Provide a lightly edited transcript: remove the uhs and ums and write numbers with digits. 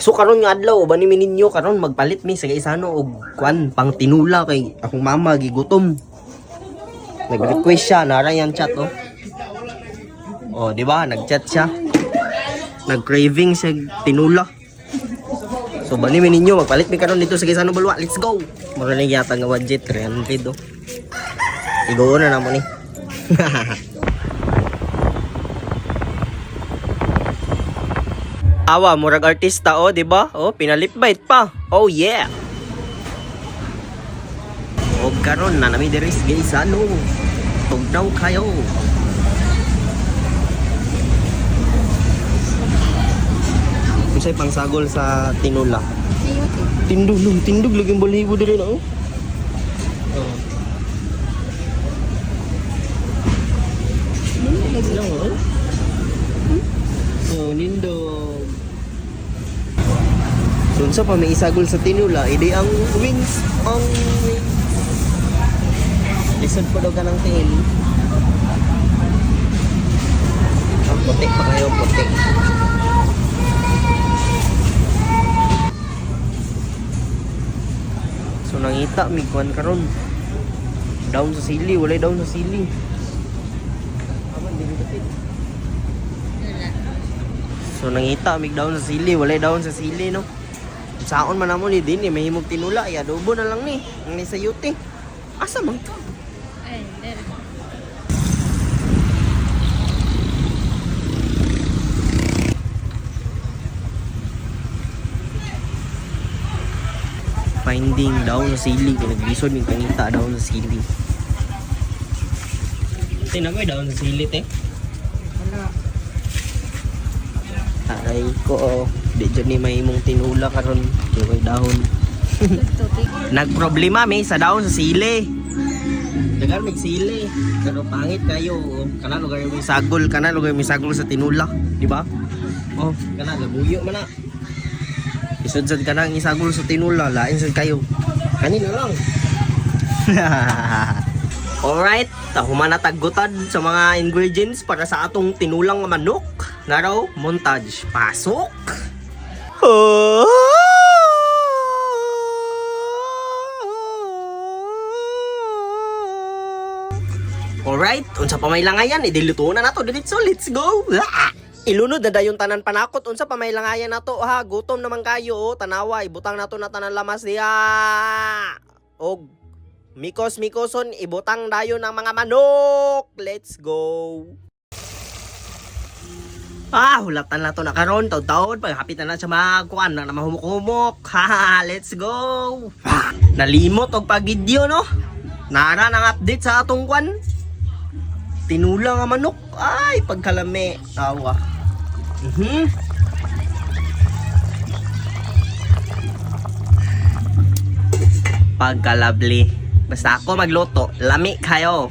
So karon nga adlaw bani mi ninyo karon magpalit mi sa isano og kwan pang tinula kay akong mama gigutom. Nag-request siya nara yang chat oh. Oh, di ba? Nag-chat siya. Nag-craving siya tinula. So bani mi ninyo magpalit mi karon dito sa isano balwa. Let's go. Mura na yata nga budget 300 oh. Igo na namo ni. Awa, murag artista oh, di ba? Oh, pinalip bite pa. Oh yeah. O karon na nami diri sa isano. Tugnaw kayo. Unsay pangsagol sa tinula? Tindog lagi balahibo diri na oh. Oh, nindog. So, unsa pa may isagol sa tinula, idi ang wings, lisod pa daw ka ng tail. Ang puti pa kayo, puti. So, nangita, migwan karon. Down sa sili, walay down sa sili. So, nangita, mig down sa sili, walay down sa sili, no? Saon man namo ni din eh, may himog tinula, ay adobo na lang ni. Ang ni sayuti. Asa man to? Ay, there. Finding down sa sili, naglisod yung kanita down sa sili. Tinagoy down sa sili, te. Aray ko, oh. Di dyan ni may mong tinula karon yung dahon. Nagproblema may sa dahon sa sili. Dagan may sili. Pero pangit kayo. Oh. Kana lugar yung sagol. Kana lugar yung sagol sa tinula. Di ba? Oh, kana labuyo man na. Isudsad ka na ang isagol sa tinula. Lain sad kayo. Kanina lang. Alright, tahuman na taggutad sa mga ingredients para sa atong tinulang manok. Naraw, montage. Pasok! Alright, unsa pa may langayan, idiluto na nato diretso. Let's go! Ilunod na dayon tanan panakot, unsa pa may langayan nato ha. Gutom naman kayo, oh. Tanawa, ibutang nato na tanan lamas diha. Og mikos-mikoson, ibutang dayon ng mga manok. Let's go! Hulatan na to na karon, taon-taon, paghapit na sa mga kuan na mahumok-humok. Haha, let's go! Nalimot og pag-video, no? Nara ng update sa atong kuan. Tinula nga manok. Ay, pagkalami. Tawa. Pagkalabli. Basta ako magluto, lami kayo.